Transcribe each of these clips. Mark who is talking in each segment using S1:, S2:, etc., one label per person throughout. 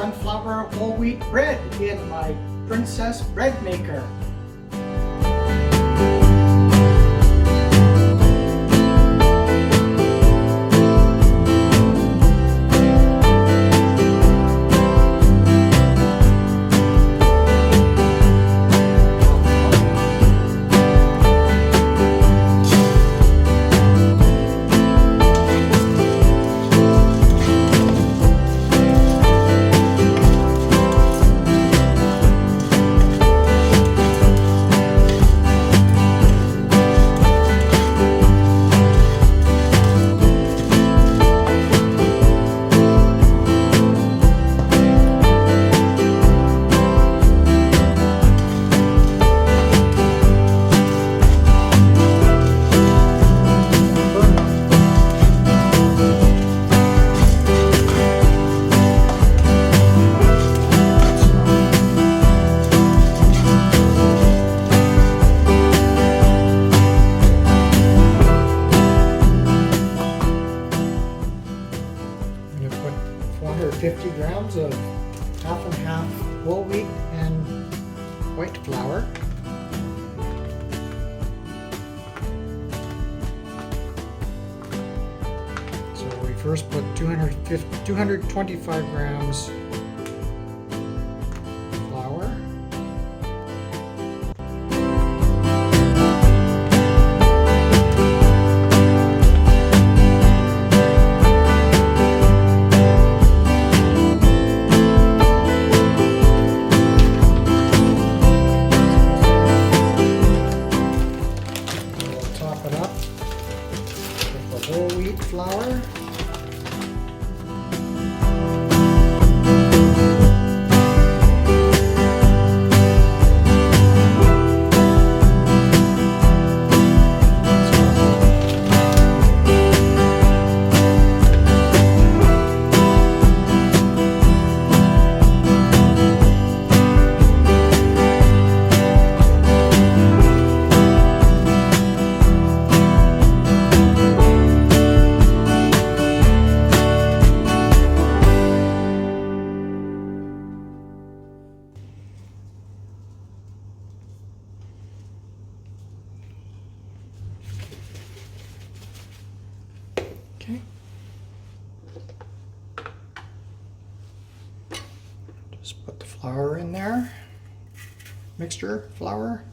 S1: sunflower whole wheat bread in my Princess Bread Maker. I'm going to put 450 grams of half and half whole wheat and white flour. So we first put 225 grams flour. Top it up with the whole wheat flour. Okay. Just put the flour in there. Mixture, flour.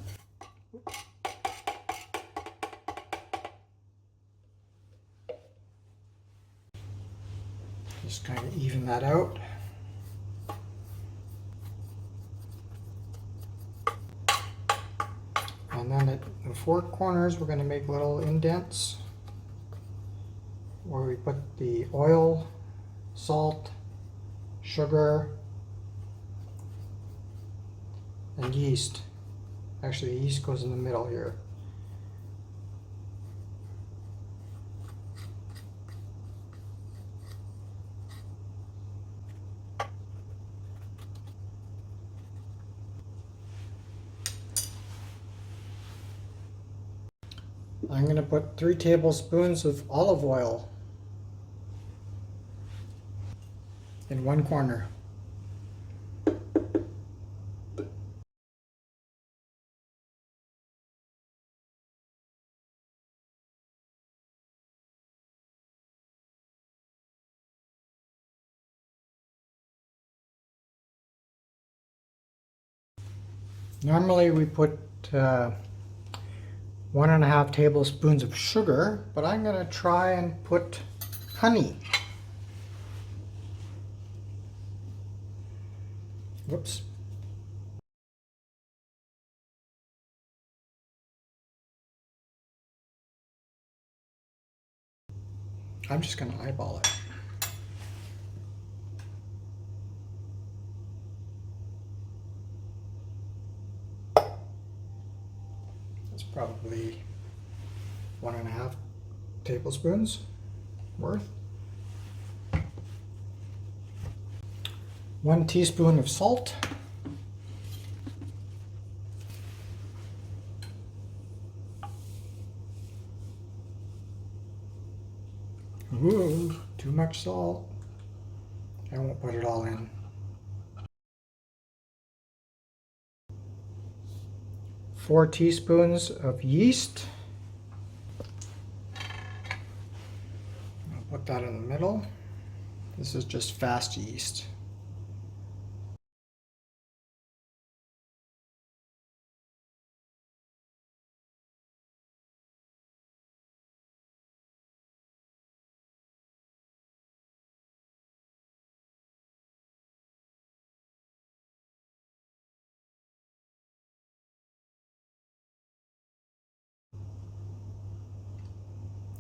S1: Just kind of even that out. And then at the four corners, we're going to make little indents where we put the oil, salt, sugar, and yeast. Actually, the yeast goes in the middle here. I'm going to put 3 tablespoons of olive oil in one corner. Normally we put 1.5 tablespoons of sugar, but I'm going to try and put honey. Whoops. I'm just going to eyeball it. That's probably 1.5 tablespoons worth. 1 teaspoon of salt. Ooh, too much salt. I won't put it all in. 4 teaspoons of yeast. I'll put that in the middle. This is just fast yeast.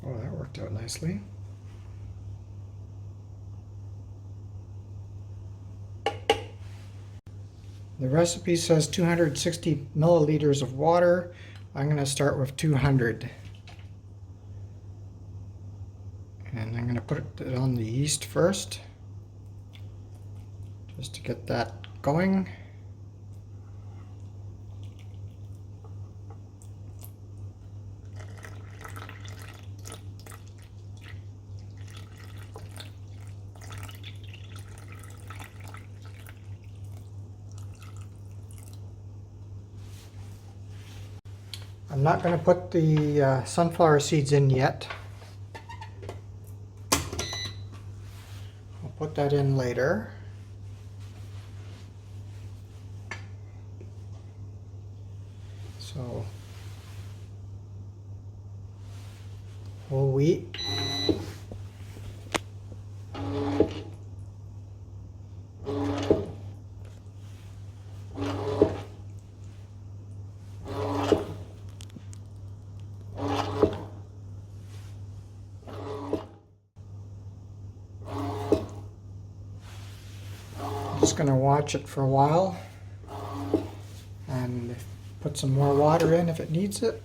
S1: Oh, that worked out nicely. The recipe says 260 milliliters of water. I'm going to start with 200. And I'm going to put it on the yeast first, just to get that going. I'm not going to put the sunflower seeds in yet. I'll put that in later. So, whole wheat. Just going to watch it for a while and put some more water in if it needs it.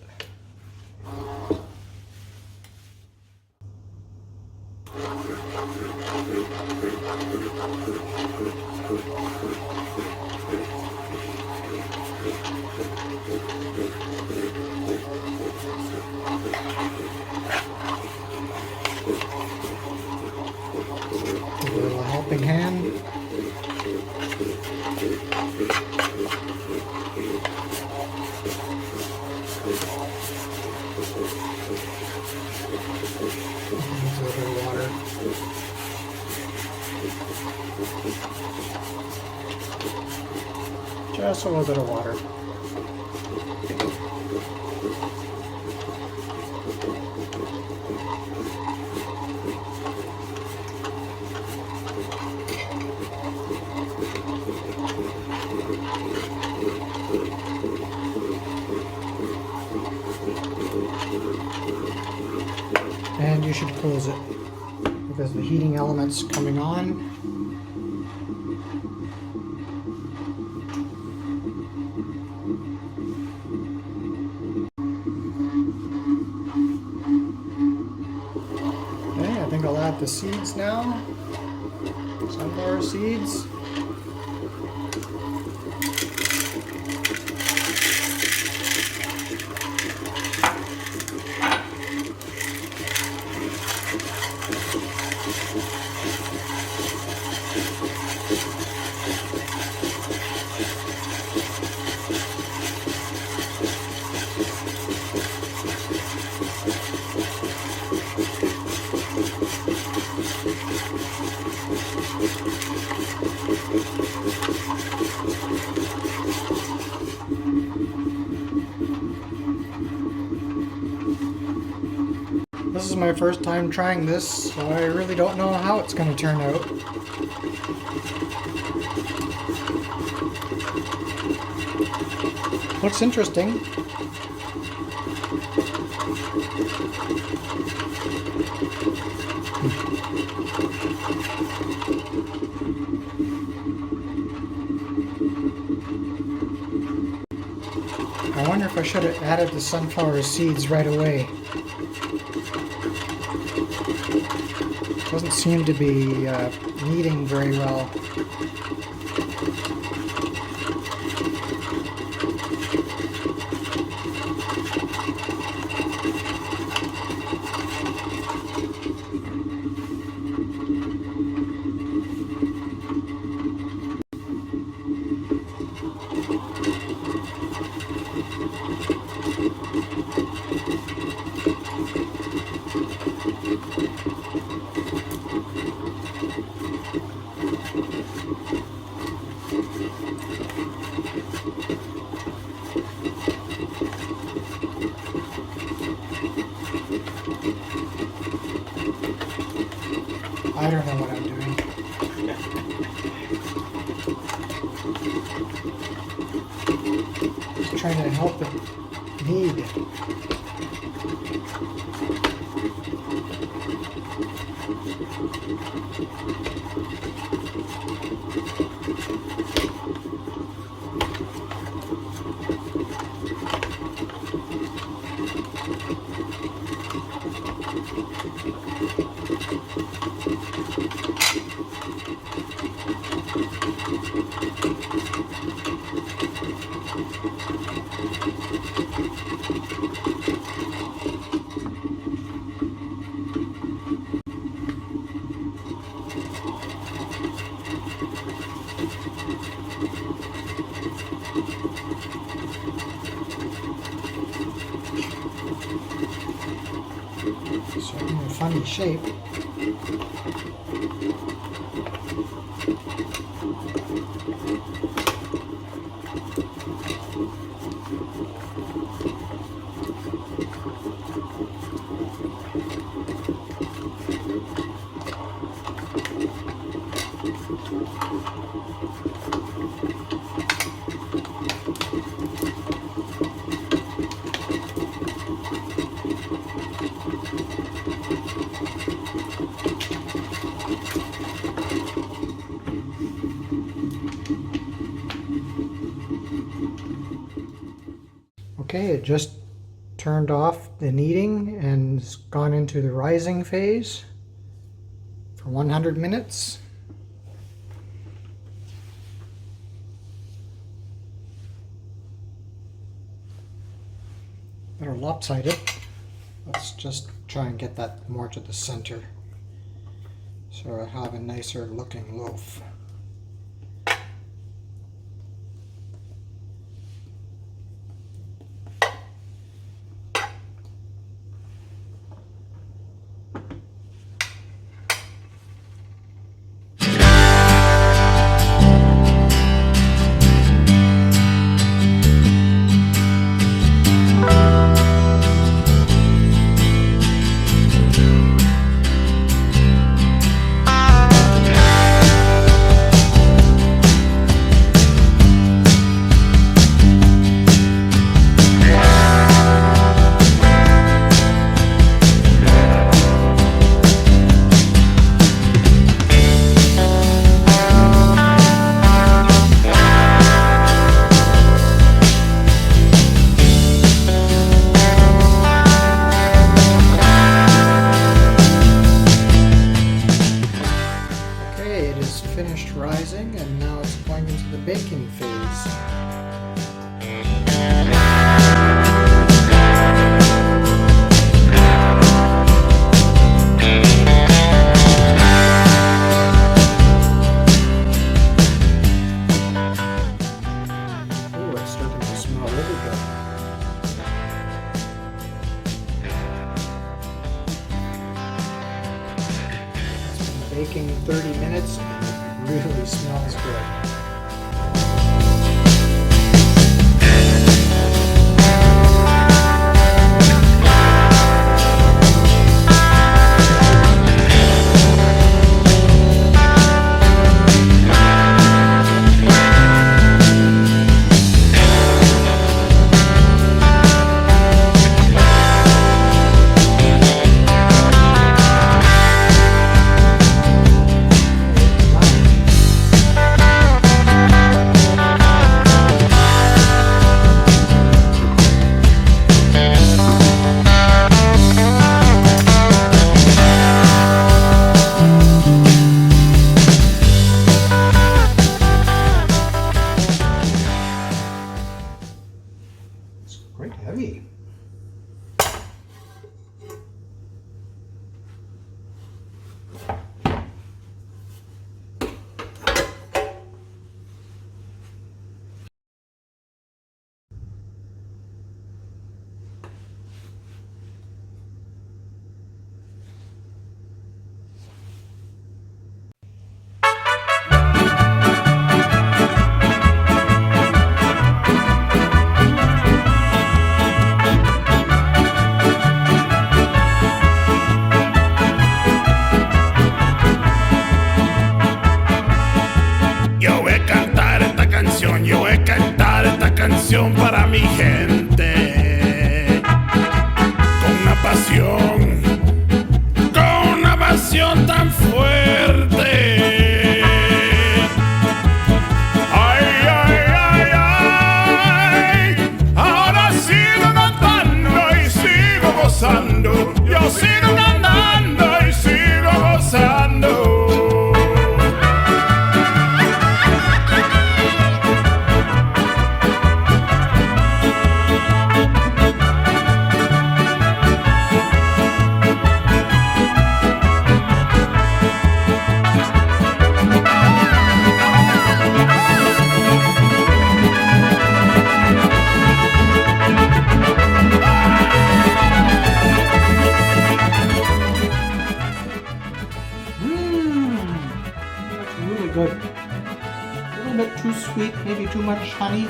S1: Give it a little helping hand. Needs a little bit of water. Just a little bit of water. And you should close it because the heating element's coming on. Okay, I think I'll add the seeds now. Sunflower seeds. This is my first time trying this, so I really don't know how it's going to turn out. Looks interesting. I wonder if I should have added the sunflower seeds right away. Doesn't seem to be kneading very well. I don't know what I'm doing. Just trying to help it knead. So in a funny shape. Okay, it just turned off the kneading and has gone into the rising phase for 100 minutes. Better lopsided. Let's just try and get that more to the center so I have a nicer looking loaf. Finished rising, and now it's going into the baking phase. Oh, it's starting to smell really good. It's been baking 30 minutes. Really smells good. Quite heavy.
S2: canción para mi gente. Con una pasión tan fuerte. Ay, ay, ay, ay, ahora sigo cantando y sigo gozando. Yo sigo cantando y sigo gozando.
S1: That's really good. A little bit too sweet, maybe too much honey.